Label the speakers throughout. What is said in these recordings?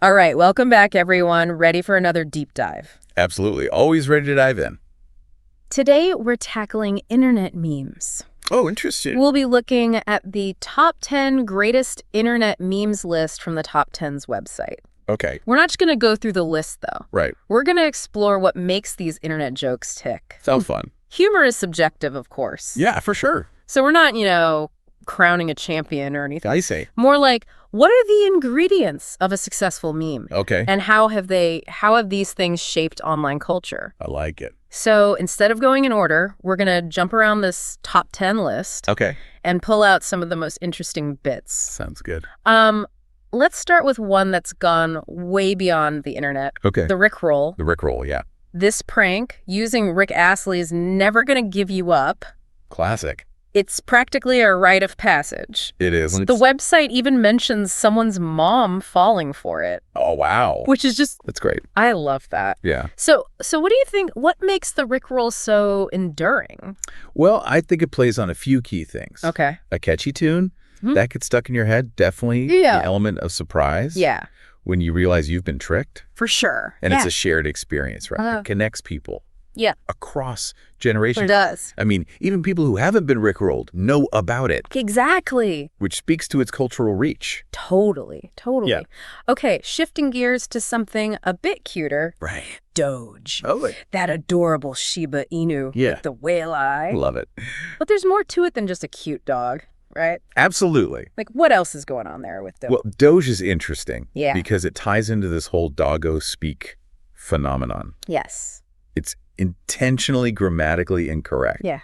Speaker 1: All right, welcome back, everyone. Ready for another deep dive.
Speaker 2: Absolutely. Always ready to dive in.
Speaker 1: Today, we're tackling internet memes.
Speaker 2: Oh, interesting.
Speaker 1: We'll be looking at the top 10 greatest internet memes list from the Top 10's website.
Speaker 2: Okay.
Speaker 1: We're not just going to go through the list, though.
Speaker 2: Right.
Speaker 1: We're going to explore what makes these internet jokes tick.
Speaker 2: Sounds fun.
Speaker 1: Humor is subjective, of course.
Speaker 2: Yeah, for sure.
Speaker 1: So we're not, crowning a champion or anything.
Speaker 2: I say.
Speaker 1: More like, what are the ingredients of a successful meme?
Speaker 2: Okay.
Speaker 1: And how have these things shaped online culture?
Speaker 2: I like it.
Speaker 1: So instead of going in order, we're going to jump around this top 10 list
Speaker 2: Okay.
Speaker 1: and pull out some of the most interesting bits.
Speaker 2: Sounds good.
Speaker 1: Let's start with one that's gone way beyond the internet.
Speaker 2: Okay.
Speaker 1: The Rickroll.
Speaker 2: The Rickroll, yeah.
Speaker 1: This prank using Rick Astley's Never Gonna Give You Up.
Speaker 2: Classic.
Speaker 1: It's practically a rite of passage.
Speaker 2: It is.
Speaker 1: The website even mentions someone's mom falling for it.
Speaker 2: Oh, wow.
Speaker 1: Which is just...
Speaker 2: That's great.
Speaker 1: I love that.
Speaker 2: Yeah.
Speaker 1: So what do you think? What makes the Rickroll so enduring?
Speaker 2: Well, I think it plays on a few key things.
Speaker 1: Okay.
Speaker 2: A catchy tune.
Speaker 1: Mhm.
Speaker 2: That gets stuck in your head. Definitely
Speaker 1: Yeah.
Speaker 2: the element of surprise.
Speaker 1: Yeah,
Speaker 2: When you realize you've been tricked.
Speaker 1: for sure.
Speaker 2: And
Speaker 1: yeah.
Speaker 2: it's a shared experience, right?
Speaker 1: Uh-huh.
Speaker 2: It connects people.
Speaker 1: Yeah.
Speaker 2: Across
Speaker 1: It
Speaker 2: generations.
Speaker 1: does.
Speaker 2: I mean, even people who haven't been Rickrolled know about it,
Speaker 1: Exactly.
Speaker 2: which speaks to its cultural reach.
Speaker 1: Totally.
Speaker 2: Yeah.
Speaker 1: Okay, shifting gears to something a bit cuter.
Speaker 2: Right.
Speaker 1: Doge.
Speaker 2: Oh,
Speaker 1: That adorable Shiba Inu
Speaker 2: Yeah.
Speaker 1: with the whale eye.
Speaker 2: love it.
Speaker 1: But there's more to it than just a cute dog, right?
Speaker 2: Absolutely.
Speaker 1: Like, what else is going on there with Doge?
Speaker 2: Well, Doge is interesting.
Speaker 1: Yeah.
Speaker 2: Because it ties into this whole doggo speak phenomenon.
Speaker 1: Yes.
Speaker 2: It's intentionally grammatically incorrect.
Speaker 1: Yeah.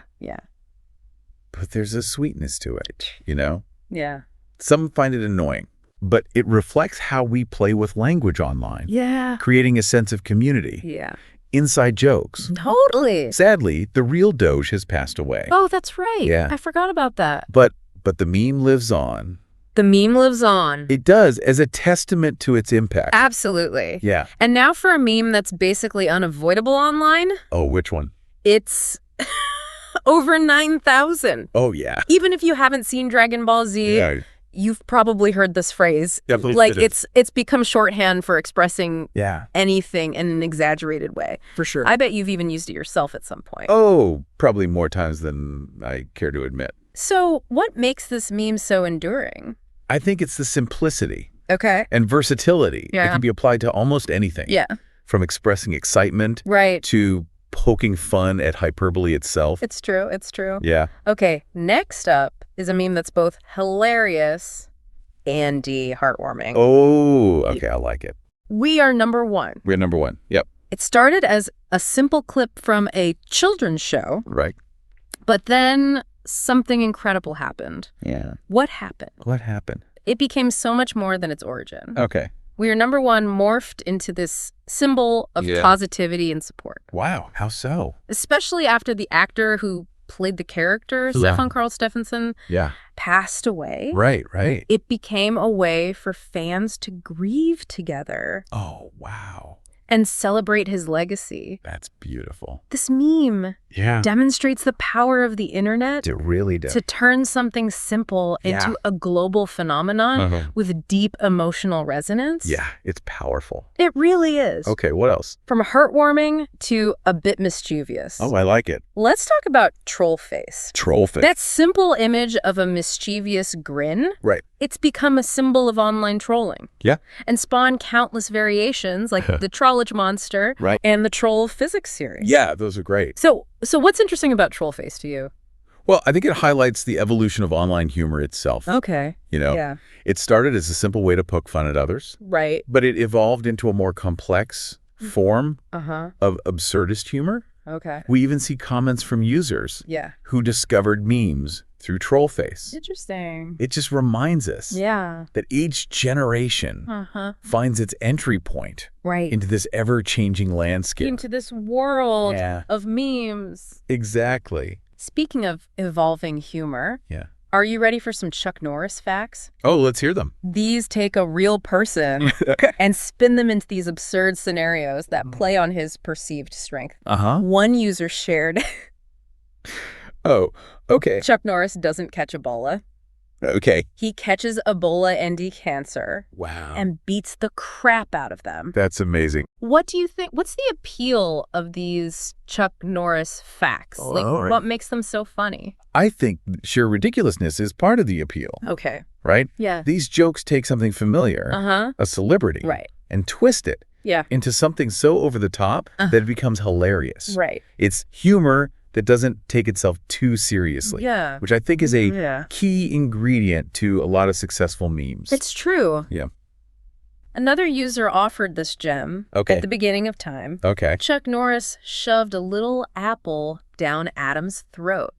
Speaker 2: But there's a sweetness to it, you know?
Speaker 1: Yeah.
Speaker 2: Some find it annoying, but it reflects how we play with language online,
Speaker 1: Yeah.
Speaker 2: creating a sense of community,
Speaker 1: Yeah.
Speaker 2: inside jokes.
Speaker 1: Totally.
Speaker 2: Sadly, the real Doge has passed away.
Speaker 1: Oh, that's right.
Speaker 2: Yeah.
Speaker 1: I forgot about that.
Speaker 2: But the meme lives on.
Speaker 1: The meme lives on.
Speaker 2: It does, as a testament to its impact.
Speaker 1: Absolutely.
Speaker 2: Yeah.
Speaker 1: And now for a meme that's basically unavoidable online,
Speaker 2: Oh, which one?
Speaker 1: it's over 9,000.
Speaker 2: Oh, yeah.
Speaker 1: Even if you haven't seen Dragon Ball Z,
Speaker 2: Yeah.
Speaker 1: you've probably heard this phrase.
Speaker 2: Definitely
Speaker 1: Like
Speaker 2: it
Speaker 1: it's become shorthand for expressing
Speaker 2: Yeah,
Speaker 1: anything in an exaggerated way.
Speaker 2: for sure.
Speaker 1: I bet you've even used it yourself at some point.
Speaker 2: Oh, probably more times than I care to admit.
Speaker 1: So what makes this meme so enduring?
Speaker 2: I think it's the simplicity
Speaker 1: Okay.
Speaker 2: and versatility. It
Speaker 1: Yeah.
Speaker 2: can be applied to almost anything.
Speaker 1: Yeah.
Speaker 2: From expressing excitement
Speaker 1: Right.
Speaker 2: to poking fun at hyperbole itself.
Speaker 1: It's true. It's true.
Speaker 2: Yeah.
Speaker 1: Okay, next up is a meme that's both hilarious and heartwarming.
Speaker 2: Oh, okay. I like it.
Speaker 1: We are number one.
Speaker 2: We're number one. Yep.
Speaker 1: It started as a simple clip from a children's show,
Speaker 2: Right.
Speaker 1: but then something incredible happened.
Speaker 2: Yeah.
Speaker 1: What happened?
Speaker 2: What happened?
Speaker 1: It became so much more than its origin.
Speaker 2: Okay.
Speaker 1: We are number one morphed into this symbol of
Speaker 2: Yeah.
Speaker 1: positivity and support,
Speaker 2: Wow. How so?
Speaker 1: especially after the actor who played the character,
Speaker 2: Yeah.
Speaker 1: Stefan Karl Stephenson,
Speaker 2: Yeah.
Speaker 1: passed away.
Speaker 2: Right. Right.
Speaker 1: It became a way for fans to grieve together
Speaker 2: Oh, wow.
Speaker 1: and celebrate his legacy.
Speaker 2: That's beautiful.
Speaker 1: This meme
Speaker 2: Yeah.
Speaker 1: demonstrates the power of the internet
Speaker 2: It really does.
Speaker 1: to turn something simple into
Speaker 2: Yeah.
Speaker 1: a global phenomenon
Speaker 2: Uh-huh.
Speaker 1: with deep emotional resonance.
Speaker 2: Yeah. It's powerful.
Speaker 1: It really is.
Speaker 2: Okay. What else?
Speaker 1: From heartwarming to a bit mischievous.
Speaker 2: Oh, I like it.
Speaker 1: Let's talk about troll face.
Speaker 2: Troll face.
Speaker 1: That simple image of a mischievous grin,
Speaker 2: Right.
Speaker 1: it's become a symbol of online trolling.
Speaker 2: Yeah.
Speaker 1: And spawned countless variations like the Trollage Monster
Speaker 2: Right.
Speaker 1: and the Troll Physics series.
Speaker 2: Yeah. Those are great.
Speaker 1: So what's interesting about troll face to you?
Speaker 2: Well, I think it highlights the evolution of online humor itself.
Speaker 1: Okay.
Speaker 2: You know,
Speaker 1: Yeah.
Speaker 2: it started as a simple way to poke fun at others,
Speaker 1: Right.
Speaker 2: but it evolved into a more complex form
Speaker 1: Uh-huh.
Speaker 2: of absurdist humor.
Speaker 1: Okay.
Speaker 2: We even see comments from users
Speaker 1: Yeah.
Speaker 2: who discovered memes through Trollface.
Speaker 1: Interesting.
Speaker 2: It just reminds us
Speaker 1: Yeah.
Speaker 2: that each generation
Speaker 1: Uh-huh.
Speaker 2: finds its entry point
Speaker 1: Right.
Speaker 2: into this ever-changing landscape.
Speaker 1: Into this world
Speaker 2: Yeah.
Speaker 1: of memes.
Speaker 2: Exactly.
Speaker 1: Speaking of evolving humor,
Speaker 2: Yeah.
Speaker 1: are you ready for some Chuck Norris facts?
Speaker 2: Oh, let's hear them.
Speaker 1: These take a real person and spin them into these absurd scenarios that play on his perceived strength.
Speaker 2: Uh-huh.
Speaker 1: One user shared
Speaker 2: Oh, okay.
Speaker 1: Chuck Norris doesn't catch Ebola.
Speaker 2: Okay.
Speaker 1: He catches Ebola and cancer
Speaker 2: Wow.
Speaker 1: and beats the crap out of them.
Speaker 2: That's amazing.
Speaker 1: What do you think? What's the appeal of these Chuck Norris facts?
Speaker 2: Oh,
Speaker 1: Like,
Speaker 2: all right.
Speaker 1: what makes them so funny?
Speaker 2: I think sheer ridiculousness is part of the appeal,
Speaker 1: Okay.
Speaker 2: right?
Speaker 1: Yeah.
Speaker 2: These jokes take something familiar,
Speaker 1: Uh-huh.
Speaker 2: a celebrity,
Speaker 1: Right.
Speaker 2: and twist it
Speaker 1: Yeah.
Speaker 2: into something so over the top that it becomes hilarious.
Speaker 1: Right.
Speaker 2: It's humor that doesn't take itself too seriously,
Speaker 1: Yeah.
Speaker 2: which I think is a
Speaker 1: Yeah.
Speaker 2: key ingredient to a lot of successful memes.
Speaker 1: It's true.
Speaker 2: Yeah.
Speaker 1: Another user offered this gem
Speaker 2: Okay.
Speaker 1: at the beginning of time.
Speaker 2: Okay.
Speaker 1: Chuck Norris shoved a little apple down Adam's throat.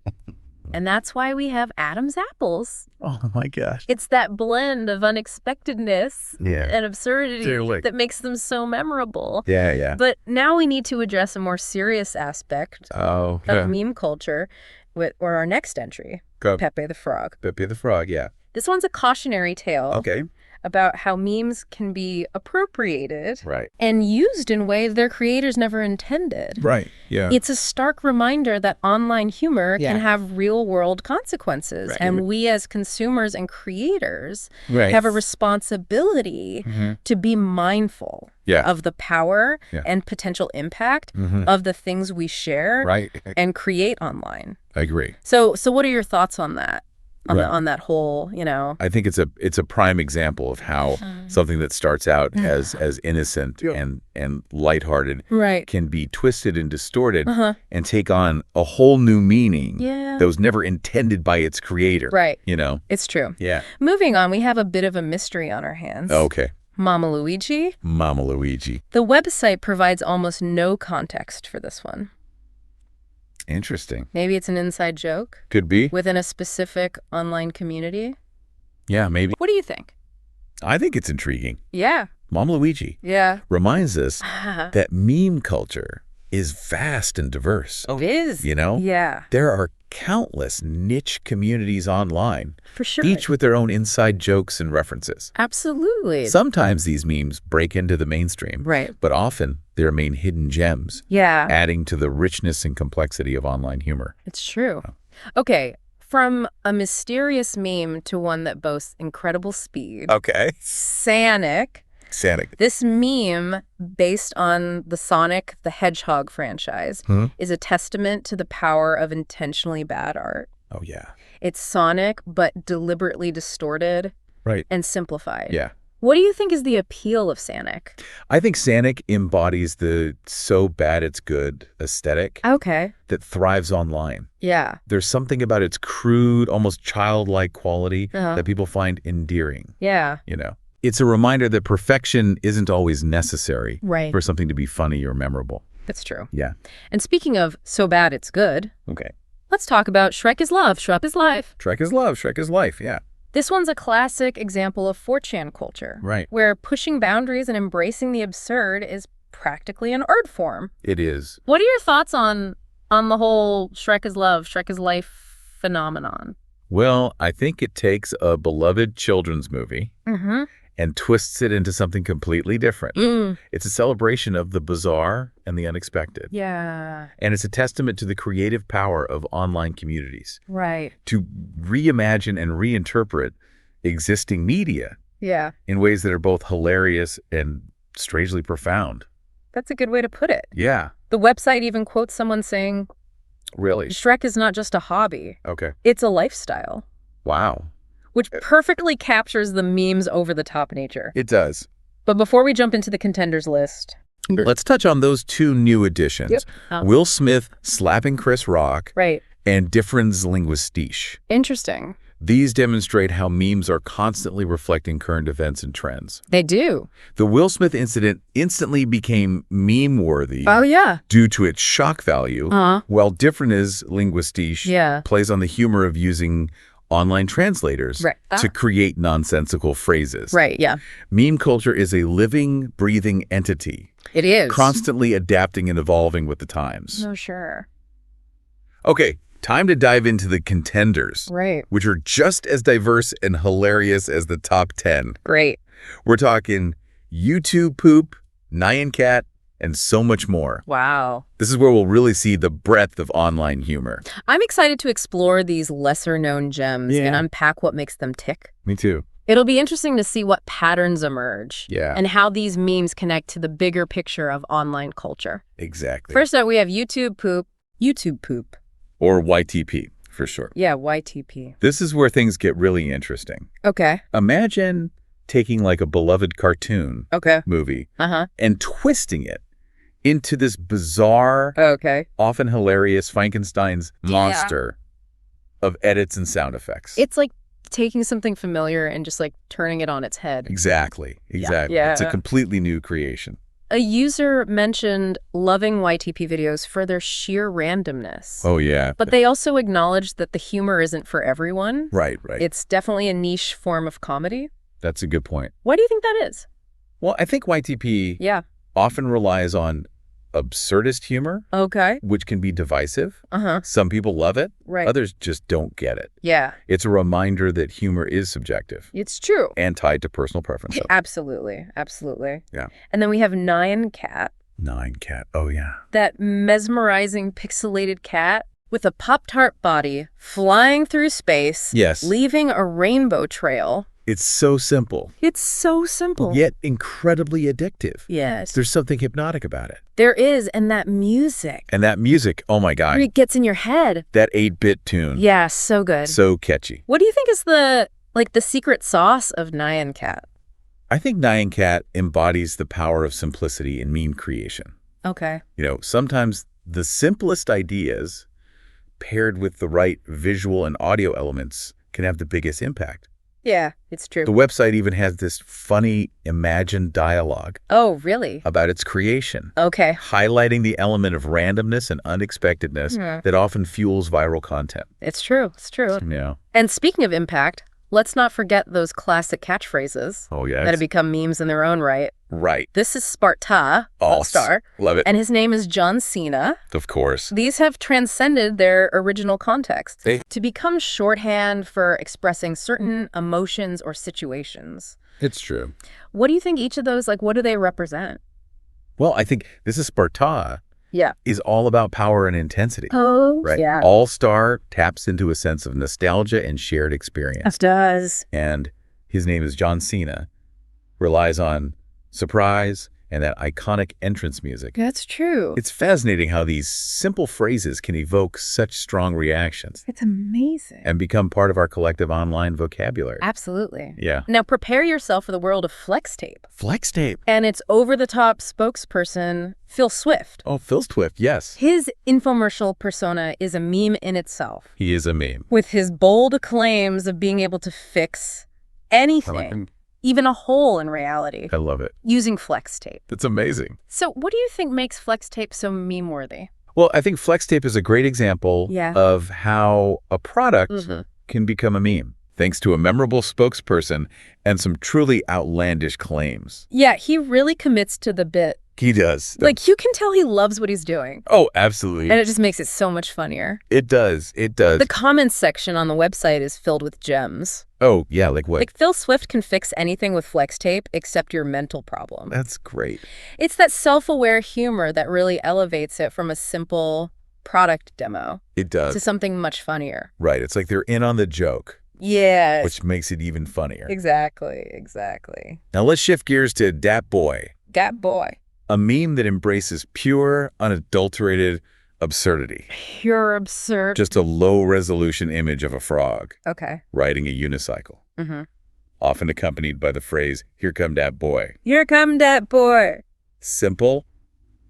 Speaker 1: And that's why we have Adam's apples.
Speaker 2: Oh my gosh.
Speaker 1: It's that blend of unexpectedness
Speaker 2: Yeah.
Speaker 1: and absurdity
Speaker 2: Totally.
Speaker 1: that makes them so memorable.
Speaker 2: Yeah, yeah.
Speaker 1: But now we need to address a more serious aspect
Speaker 2: Oh,
Speaker 1: of meme culture or our next entry,
Speaker 2: Go.
Speaker 1: Pepe the Frog.
Speaker 2: Pepe the Frog, yeah.
Speaker 1: This one's a cautionary tale
Speaker 2: Okay.
Speaker 1: about how memes can be appropriated
Speaker 2: Right.
Speaker 1: and used in ways their creators never intended.
Speaker 2: Right. Yeah.
Speaker 1: It's a stark reminder that online humor
Speaker 2: Yeah.
Speaker 1: can have real-world consequences,
Speaker 2: Right.
Speaker 1: and we as consumers and creators
Speaker 2: Right.
Speaker 1: have a responsibility
Speaker 2: Mhm.
Speaker 1: to be mindful
Speaker 2: Yeah.
Speaker 1: of the power
Speaker 2: Yeah.
Speaker 1: and potential impact
Speaker 2: Mhm.
Speaker 1: of the things we share
Speaker 2: Right.
Speaker 1: and create online.
Speaker 2: I agree.
Speaker 1: So what are your thoughts on that? On
Speaker 2: Right.
Speaker 1: on that whole, you know?
Speaker 2: I think it's a prime example of how something that starts out as innocent and lighthearted
Speaker 1: Right.
Speaker 2: can be twisted and distorted
Speaker 1: Uh-huh.
Speaker 2: and take on a whole new meaning
Speaker 1: Yeah.
Speaker 2: that was never intended by its creator.
Speaker 1: Right.
Speaker 2: You know?
Speaker 1: It's true.
Speaker 2: Yeah.
Speaker 1: Moving on, we have a bit of a mystery on our hands.
Speaker 2: Okay.
Speaker 1: Mama Luigi.
Speaker 2: Mama Luigi.
Speaker 1: The website provides almost no context for this one.
Speaker 2: Interesting.
Speaker 1: Maybe it's an inside joke
Speaker 2: Could be.
Speaker 1: within a specific online community.
Speaker 2: Yeah, maybe.
Speaker 1: What do you think?
Speaker 2: I think it's intriguing.
Speaker 1: Yeah.
Speaker 2: Mama Luigi
Speaker 1: Yeah.
Speaker 2: reminds us that meme culture is vast and diverse.
Speaker 1: It is.
Speaker 2: You know?
Speaker 1: Yeah,
Speaker 2: There are countless niche communities online,
Speaker 1: for sure.
Speaker 2: each with their own inside jokes and references.
Speaker 1: Absolutely.
Speaker 2: Sometimes these memes break into the mainstream,
Speaker 1: Right.
Speaker 2: but often they remain hidden gems,
Speaker 1: Yeah,
Speaker 2: adding to the richness and complexity of online humor.
Speaker 1: it's true. Okay, from a mysterious meme to one that boasts incredible speed.
Speaker 2: Okay.
Speaker 1: Sonic.
Speaker 2: Sonic.
Speaker 1: This meme, based on the Sonic the Hedgehog franchise, is a testament to the power of intentionally bad art.
Speaker 2: Oh, yeah.
Speaker 1: It's Sonic, but deliberately distorted
Speaker 2: Right.
Speaker 1: and simplified.
Speaker 2: Yeah.
Speaker 1: What do you think is the appeal of Sonic?
Speaker 2: I think Sonic embodies the so bad it's good aesthetic
Speaker 1: Okay.
Speaker 2: that thrives online.
Speaker 1: Yeah.
Speaker 2: There's something about its crude, almost childlike quality
Speaker 1: Uh-huh.
Speaker 2: that people find endearing,
Speaker 1: Yeah.
Speaker 2: you know? It's a reminder that perfection isn't always necessary
Speaker 1: Right.
Speaker 2: for something to be funny or memorable.
Speaker 1: That's true.
Speaker 2: Yeah.
Speaker 1: And speaking of so bad it's good,
Speaker 2: Okay.
Speaker 1: let's talk about Shrek is Love, Shrek is Life.
Speaker 2: Shrek is love, Shrek is life, yeah.
Speaker 1: This one's a classic example of 4chan culture.
Speaker 2: Right.
Speaker 1: Where pushing boundaries and embracing the absurd is practically an art form.
Speaker 2: It is.
Speaker 1: What are your thoughts on the whole Shrek is Love, Shrek is Life phenomenon?
Speaker 2: Well, I think it takes a beloved children's movie
Speaker 1: Mm-hmm.
Speaker 2: and twists it into something completely different. It's a celebration of the bizarre and the unexpected.
Speaker 1: Yeah.
Speaker 2: And it's a testament to the creative power of online communities
Speaker 1: Right.
Speaker 2: to reimagine and reinterpret existing media
Speaker 1: Yeah.
Speaker 2: in ways that are both hilarious and strangely profound.
Speaker 1: That's a good way to put it.
Speaker 2: Yeah,
Speaker 1: The website even quotes someone saying,
Speaker 2: really.
Speaker 1: Shrek is not just a hobby,
Speaker 2: Okay.
Speaker 1: it's a lifestyle,
Speaker 2: Wow.
Speaker 1: which perfectly captures the meme's over-the-top nature.
Speaker 2: It does.
Speaker 1: But before we jump into the contenders list.
Speaker 2: Let's touch on those two new additions.
Speaker 1: Yep.
Speaker 2: Will Smith slapping Chris Rock
Speaker 1: Right.
Speaker 2: and Differin's linguistiche.
Speaker 1: Interesting.
Speaker 2: These demonstrate how memes are constantly reflecting current events and trends.
Speaker 1: They do.
Speaker 2: The Will Smith incident instantly became meme-worthy
Speaker 1: Oh, yeah.
Speaker 2: due to its shock value,
Speaker 1: Uh-huh.
Speaker 2: while Differin's linguistiche
Speaker 1: Yeah.
Speaker 2: plays on the humor of using online translators
Speaker 1: Right.
Speaker 2: to create nonsensical phrases.
Speaker 1: Right, yeah.
Speaker 2: Meme culture is a living, breathing entity,
Speaker 1: It is.
Speaker 2: constantly adapting and evolving with the times.
Speaker 1: No, sure.
Speaker 2: Okay, time to dive into the contenders,
Speaker 1: Right.
Speaker 2: which are just as diverse and hilarious as the top 10.
Speaker 1: Great.
Speaker 2: We're talking YouTube poop, Nyan Cat, and so much more.
Speaker 1: Wow.
Speaker 2: This is where we'll really see the breadth of online humor.
Speaker 1: I'm excited to explore these lesser-known gems
Speaker 2: Yeah.
Speaker 1: and unpack what makes them tick.
Speaker 2: Me too.
Speaker 1: It'll be interesting to see what patterns emerge
Speaker 2: Yeah.
Speaker 1: and how these memes connect to the bigger picture of online culture.
Speaker 2: Exactly.
Speaker 1: First up, we have YouTube poop. YouTube poop.
Speaker 2: Or YTP, for short.
Speaker 1: Yeah, YTP.
Speaker 2: This is where things get really interesting.
Speaker 1: Okay.
Speaker 2: Imagine taking like a beloved cartoon
Speaker 1: Okay.
Speaker 2: movie
Speaker 1: Uh-huh.
Speaker 2: and twisting it into this bizarre,
Speaker 1: Okay.
Speaker 2: often hilarious Frankenstein's monster of edits and sound effects.
Speaker 1: It's like taking something familiar and just like turning it on its head.
Speaker 2: Exactly.
Speaker 1: Yeah.
Speaker 2: It's a completely new creation.
Speaker 1: A user mentioned loving YTP videos for their sheer randomness.
Speaker 2: Oh, yeah.
Speaker 1: But they also acknowledged that the humor isn't for everyone.
Speaker 2: Right.
Speaker 1: It's definitely a niche form of comedy.
Speaker 2: That's a good point.
Speaker 1: Why do you think that is?
Speaker 2: Well, I think YTP
Speaker 1: Yeah.
Speaker 2: often relies on absurdist humor,
Speaker 1: Okay.
Speaker 2: which can be divisive.
Speaker 1: Uh-huh.
Speaker 2: Some people love it.
Speaker 1: Right.
Speaker 2: Others just don't get it.
Speaker 1: Yeah.
Speaker 2: It's a reminder that humor is subjective
Speaker 1: It's true.
Speaker 2: and tied to personal preference.
Speaker 1: Absolutely. Absolutely.
Speaker 2: Yeah.
Speaker 1: And then we have Nyan Cat,
Speaker 2: Nine Cat. Oh, yeah.
Speaker 1: that mesmerizing pixelated cat with a Pop-Tart body flying through space,
Speaker 2: Yes.
Speaker 1: leaving a rainbow trail.
Speaker 2: It's so simple,
Speaker 1: It's so simple.
Speaker 2: yet incredibly addictive.
Speaker 1: Yes.
Speaker 2: There's something hypnotic about it.
Speaker 1: There is, and that music.
Speaker 2: And that music, oh my God,
Speaker 1: It gets in your head.
Speaker 2: that 8-bit tune.
Speaker 1: Yeah, so good.
Speaker 2: So catchy.
Speaker 1: What do you think is the secret sauce of Nyan Cat?
Speaker 2: I think Nyan Cat embodies the power of simplicity in meme creation.
Speaker 1: Okay.
Speaker 2: Sometimes the simplest ideas paired with the right visual and audio elements can have the biggest impact.
Speaker 1: Yeah, it's true.
Speaker 2: The website even has this funny imagined dialogue
Speaker 1: Oh, really?
Speaker 2: about its creation,
Speaker 1: Okay.
Speaker 2: highlighting the element of randomness and unexpectedness that often fuels viral content.
Speaker 1: It's true. It's true.
Speaker 2: Yeah.
Speaker 1: And speaking of impact, let's not forget those classic catchphrases
Speaker 2: Oh, yeah.
Speaker 1: that have become memes in their own right.
Speaker 2: Right.
Speaker 1: This is Sparta, All-Star,
Speaker 2: Love it.
Speaker 1: and his name is John Cena.
Speaker 2: Of course.
Speaker 1: These have transcended their original context
Speaker 2: They-
Speaker 1: to become shorthand for expressing certain emotions or situations.
Speaker 2: It's true.
Speaker 1: What do you think each of those, what do they represent?
Speaker 2: Well, I think this is Sparta
Speaker 1: Yeah.
Speaker 2: is all about power and intensity.
Speaker 1: Oh,
Speaker 2: Right.
Speaker 1: yeah.
Speaker 2: All-Star taps into a sense of nostalgia and shared experience.
Speaker 1: It does.
Speaker 2: And his name is John Cena, relies on surprise and that iconic entrance music.
Speaker 1: That's true.
Speaker 2: It's fascinating how these simple phrases can evoke such strong reactions
Speaker 1: It's amazing.
Speaker 2: and become part of our collective online vocabulary.
Speaker 1: Absolutely.
Speaker 2: Yeah.
Speaker 1: Now prepare yourself for the world of flex tape.
Speaker 2: Flex tape.
Speaker 1: And its over-the-top spokesperson, Phil Swift.
Speaker 2: Oh, Phil Swift, yes.
Speaker 1: His infomercial persona is a meme in itself,
Speaker 2: He is a meme.
Speaker 1: with his bold claims of being able to fix anything, even a hole in reality,
Speaker 2: I love it.
Speaker 1: using flex tape.
Speaker 2: It's amazing.
Speaker 1: So what do you think makes flex tape so meme-worthy?
Speaker 2: Well, I think flex tape is a great example
Speaker 1: Yeah.
Speaker 2: of how a product
Speaker 1: Mhm.
Speaker 2: can become a meme, thanks to a memorable spokesperson and some truly outlandish claims.
Speaker 1: Yeah, he really commits to the bit.
Speaker 2: He does.
Speaker 1: You can tell he loves what he's doing.
Speaker 2: Oh, absolutely.
Speaker 1: And it just makes it so much funnier.
Speaker 2: It does. It does.
Speaker 1: The comments section on the website is filled with gems.
Speaker 2: Oh, yeah, like what?
Speaker 1: Phil Swift can fix anything with flex tape except your mental problem.
Speaker 2: That's great.
Speaker 1: It's that self-aware humor that really elevates it from a simple product demo
Speaker 2: It does.
Speaker 1: to something much funnier.
Speaker 2: Right. It's like they're in on the joke,
Speaker 1: Yes.
Speaker 2: which makes it even funnier.
Speaker 1: Exactly.
Speaker 2: Now let's shift gears to Dat Boy,
Speaker 1: Dat boy.
Speaker 2: a meme that embraces pure, unadulterated absurdity.
Speaker 1: Pure absurd.
Speaker 2: Just a low-resolution image of a frog
Speaker 1: Okay.
Speaker 2: riding a unicycle,
Speaker 1: Mm-hmm.
Speaker 2: often accompanied by the phrase, "Here come Dat Boy."
Speaker 1: Here come dat boy.
Speaker 2: Simple,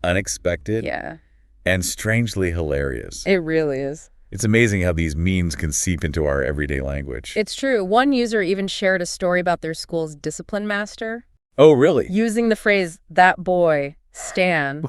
Speaker 2: unexpected,
Speaker 1: Yeah,
Speaker 2: and strangely hilarious.
Speaker 1: it really is.
Speaker 2: It's amazing how these memes can seep into our everyday language.
Speaker 1: It's true. One user even shared a story about their school's discipline master
Speaker 2: Oh, really?
Speaker 1: using the phrase, that boy, Stan.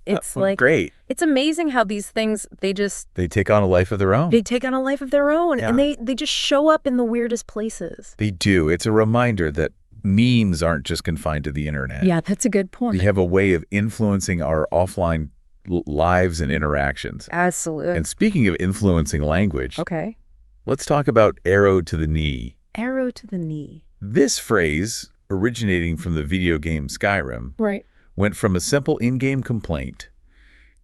Speaker 1: It's
Speaker 2: Great.
Speaker 1: it's amazing how these things, they
Speaker 2: They take on a life of their own.
Speaker 1: take on a life of their own. And they just show up in the weirdest places.
Speaker 2: They do. It's a reminder that memes aren't just confined to the internet.
Speaker 1: Yeah, that's a good point.
Speaker 2: They have a way of influencing our offline lives and interactions.
Speaker 1: Absolutely.
Speaker 2: And speaking of influencing language,
Speaker 1: Okay.
Speaker 2: let's talk about arrow to the knee.
Speaker 1: Arrow to the knee.
Speaker 2: This phrase, originating from the video game Skyrim,
Speaker 1: Right.
Speaker 2: went from a simple in-game complaint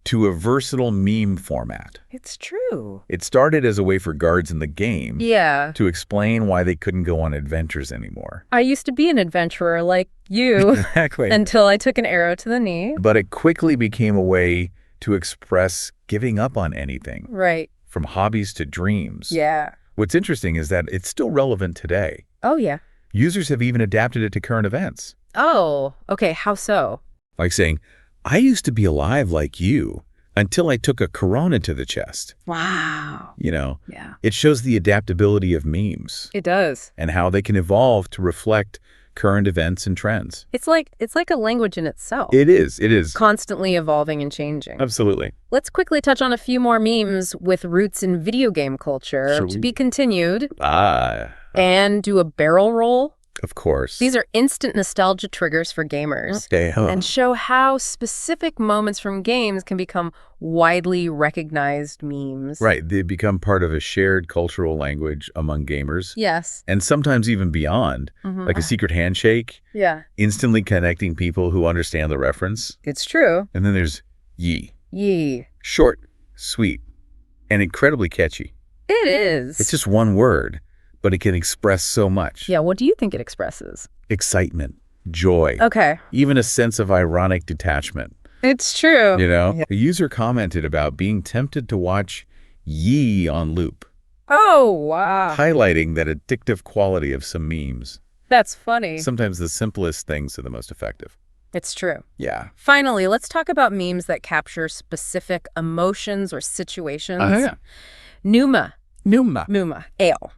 Speaker 2: to a versatile meme format.
Speaker 1: It's true.
Speaker 2: It started as a way for guards in the game
Speaker 1: Yeah.
Speaker 2: to explain why they couldn't go on adventures anymore.
Speaker 1: I used to be an adventurer like you
Speaker 2: Exactly.
Speaker 1: until I took an arrow to the knee.
Speaker 2: But it quickly became a way to express giving up on anything,
Speaker 1: Right.
Speaker 2: from hobbies to dreams.
Speaker 1: Yeah.
Speaker 2: What's interesting is that it's still relevant today.
Speaker 1: Oh, yeah.
Speaker 2: Users have even adapted it to current events.
Speaker 1: Oh, okay. How so?
Speaker 2: Like saying, I used to be alive like you until I took a Corona to the chest.
Speaker 1: Wow. Yeah.
Speaker 2: It shows the adaptability of memes
Speaker 1: It does.
Speaker 2: and how they can evolve to reflect current events and trends.
Speaker 1: It's like a language in itself.
Speaker 2: It is.
Speaker 1: Constantly evolving and changing.
Speaker 2: Absolutely.
Speaker 1: Let's quickly touch on a few more memes with roots in video game culture
Speaker 2: Sure.
Speaker 1: to be continued
Speaker 2: Ah,
Speaker 1: and do a barrel roll.
Speaker 2: of course.
Speaker 1: These are instant nostalgia triggers for gamers and show how specific moments from games can become widely recognized memes.
Speaker 2: Right. They become part of a shared cultural language among gamers.
Speaker 1: Yes.
Speaker 2: And sometimes even beyond, like a secret handshake,
Speaker 1: Yeah.
Speaker 2: instantly connecting people who understand the reference.
Speaker 1: It's true.
Speaker 2: And then there's Yi.
Speaker 1: Yee.
Speaker 2: Short, sweet, and incredibly catchy.
Speaker 1: It is.
Speaker 2: It's just one word, but it can express so much.
Speaker 1: Yeah, what do you think it expresses?
Speaker 2: Excitement, joy,
Speaker 1: Okay.
Speaker 2: even a sense of ironic detachment.
Speaker 1: It's true.
Speaker 2: A user commented about being tempted to watch Yi on loop,
Speaker 1: Oh, wow.
Speaker 2: highlighting that addictive quality of some memes.
Speaker 1: That's funny.
Speaker 2: Sometimes the simplest things are the most effective.
Speaker 1: It's true.
Speaker 2: Yeah.
Speaker 1: Finally, let's talk about memes that capture specific emotions or situations. Numa. Ale.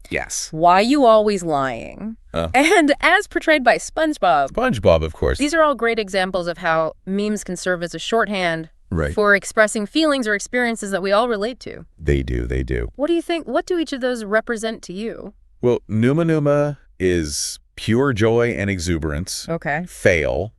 Speaker 2: Yes.
Speaker 1: Why You Always Lying? And as portrayed by SpongeBob.
Speaker 2: SpongeBob, of course.
Speaker 1: These are all great examples of how memes can serve as a shorthand
Speaker 2: Right.
Speaker 1: for expressing feelings or experiences that we all relate to.
Speaker 2: They do.
Speaker 1: What do you think? What do each of those represent to you?
Speaker 2: Well, Numa is pure joy and exuberance.
Speaker 1: Okay.
Speaker 2: Fail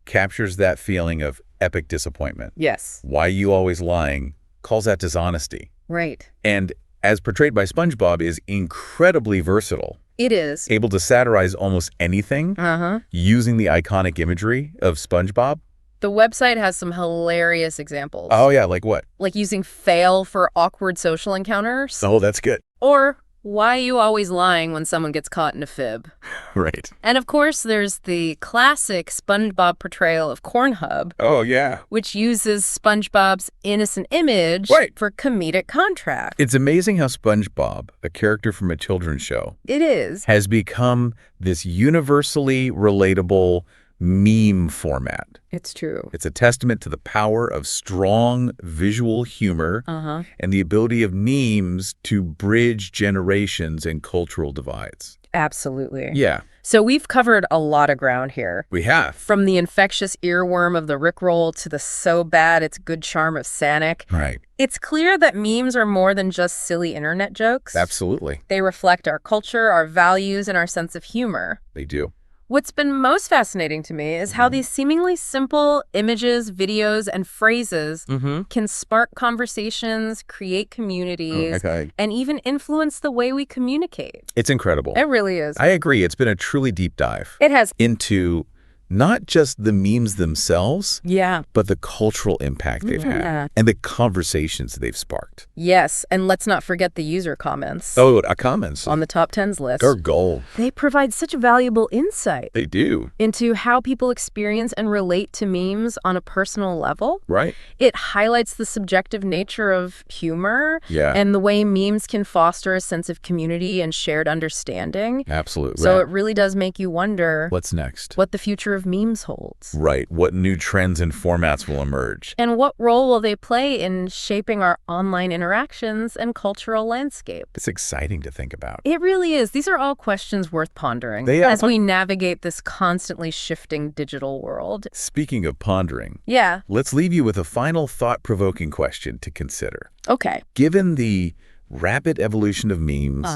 Speaker 2: captures that feeling of epic disappointment.
Speaker 1: Yes.
Speaker 2: Why You Always Lying calls that dishonesty.
Speaker 1: Right.
Speaker 2: And as portrayed by SpongeBob is incredibly versatile,
Speaker 1: It is.
Speaker 2: able to satirize almost anything
Speaker 1: Uh-huh.
Speaker 2: using the iconic imagery of SpongeBob.
Speaker 1: The website has some hilarious examples.
Speaker 2: Oh, yeah, like what?
Speaker 1: Like using fail for awkward social encounters.
Speaker 2: Oh, that's good.
Speaker 1: Or why you always lying when someone gets caught in a fib.
Speaker 2: Right.
Speaker 1: And of course, there's the classic SpongeBob portrayal of Cornhub,
Speaker 2: Oh, yeah.
Speaker 1: which uses SpongeBob's innocent image
Speaker 2: Right.
Speaker 1: for comedic contrast.
Speaker 2: It's amazing how SpongeBob, a character from a children's show,
Speaker 1: It is.
Speaker 2: has become this universally relatable meme format.
Speaker 1: It's true.
Speaker 2: It's a testament to the power of strong visual humor
Speaker 1: Uh-huh.
Speaker 2: and the ability of memes to bridge generations and cultural divides.
Speaker 1: Absolutely.
Speaker 2: Yeah,
Speaker 1: So we've covered a lot of ground here.
Speaker 2: we have.
Speaker 1: From the infectious earworm of the Rickroll to the so bad it's good charm of Sanic.
Speaker 2: Right.
Speaker 1: It's clear that memes are more than just silly internet jokes.
Speaker 2: Absolutely.
Speaker 1: They reflect our culture, our values, and our sense of humor.
Speaker 2: They do.
Speaker 1: What's been most fascinating to me is how these seemingly simple images, videos, and phrases can spark conversations, create communities, and even influence the way we communicate.
Speaker 2: It's incredible.
Speaker 1: It really is.
Speaker 2: I agree. It's been a truly deep dive
Speaker 1: It has.
Speaker 2: into not just the memes themselves,
Speaker 1: Yeah.
Speaker 2: but the cultural impact they've had and the conversations they've sparked.
Speaker 1: Yes, and let's not forget the user comments
Speaker 2: Oh, comments.
Speaker 1: on the top 10s list.
Speaker 2: They're gold.
Speaker 1: They provide such valuable insight
Speaker 2: They do.
Speaker 1: into how people experience and relate to memes on a personal level.
Speaker 2: Right?
Speaker 1: It highlights the subjective nature of humor
Speaker 2: Yeah.
Speaker 1: and the way memes can foster a sense of community and shared understanding.
Speaker 2: Absolutely.
Speaker 1: So it really does make you wonder
Speaker 2: What's next?
Speaker 1: what the future of memes holds.
Speaker 2: Right. What new trends and formats will emerge?
Speaker 1: And what role will they play in shaping our online interactions and cultural landscape?
Speaker 2: It's exciting to think about.
Speaker 1: It really is. These are all questions worth pondering
Speaker 2: They are.
Speaker 1: as we navigate this constantly shifting digital world.
Speaker 2: Speaking of pondering,
Speaker 1: Yeah.
Speaker 2: let's leave you with a final thought-provoking question to consider.
Speaker 1: Okay.
Speaker 2: Given the rapid evolution of memes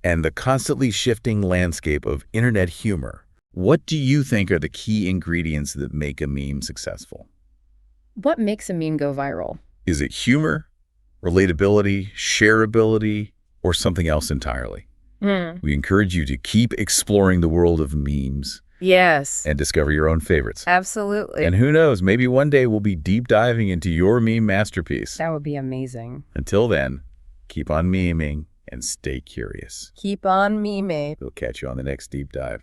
Speaker 2: and the constantly shifting landscape of internet humor, what do you think are the key ingredients that make a meme successful?
Speaker 1: What makes a meme go viral?
Speaker 2: Is it humor, relatability, shareability, or something else entirely? We encourage you to keep exploring the world of memes
Speaker 1: Yes.
Speaker 2: And discover your own favorites.
Speaker 1: Absolutely.
Speaker 2: And who knows, maybe one day we'll be deep diving into your meme masterpiece.
Speaker 1: That would be amazing.
Speaker 2: Until then, keep on meming and stay curious.
Speaker 1: Keep on meming.
Speaker 2: We'll catch you on the next deep dive.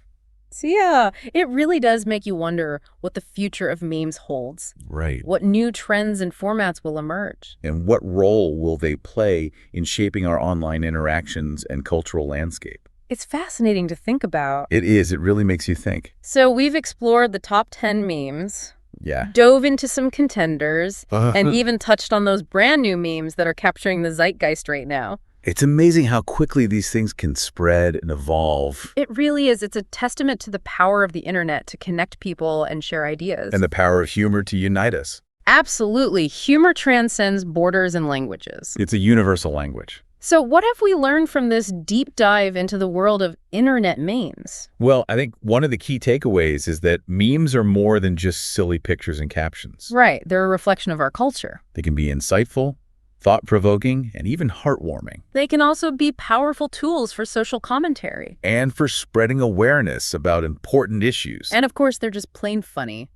Speaker 1: So yeah, it really does make you wonder what the future of memes holds.
Speaker 2: Right.
Speaker 1: What new trends and formats will emerge?
Speaker 2: And what role will they play in shaping our online interactions and cultural landscape?
Speaker 1: It's fascinating to think about.
Speaker 2: It is. It really makes you think.
Speaker 1: So we've explored the top 10 memes.
Speaker 2: Yeah.
Speaker 1: Dove into some contenders, and even touched on those brand new memes that are capturing the zeitgeist right now.
Speaker 2: It's amazing how quickly these things can spread and evolve.
Speaker 1: It really is. It's a testament to the power of the internet to connect people and share ideas.
Speaker 2: And the power of humor to unite us.
Speaker 1: Absolutely. Humor transcends borders and languages.
Speaker 2: It's a universal language.
Speaker 1: So what have we learned from this deep dive into the world of internet memes?
Speaker 2: Well, I think one of the key takeaways is that memes are more than just silly pictures and captions.
Speaker 1: Right. They're a reflection of our culture.
Speaker 2: They can be insightful, thought-provoking, and even heartwarming.
Speaker 1: They can also be powerful tools for social commentary.
Speaker 2: And for spreading awareness about important issues.
Speaker 1: And of course, they're just plain funny.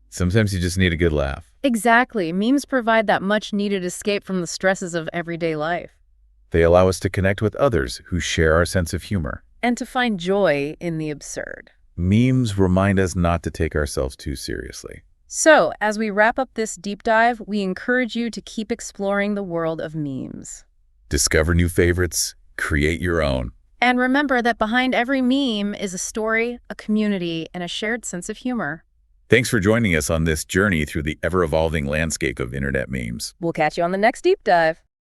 Speaker 2: Sometimes you just need a good laugh.
Speaker 1: Exactly. Memes provide that much-needed escape from the stresses of everyday life.
Speaker 2: They allow us to connect with others who share our sense of humor.
Speaker 1: And to find joy in the absurd.
Speaker 2: Memes remind us not to take ourselves too seriously.
Speaker 1: So, as we wrap up this deep dive, we encourage you to keep exploring the world of memes.
Speaker 2: Discover new favorites, create your own.
Speaker 1: And remember that behind every meme is a story, a community, and a shared sense of humor.
Speaker 2: Thanks for joining us on this journey through the ever-evolving landscape of internet memes.
Speaker 1: We'll catch you on the next deep dive.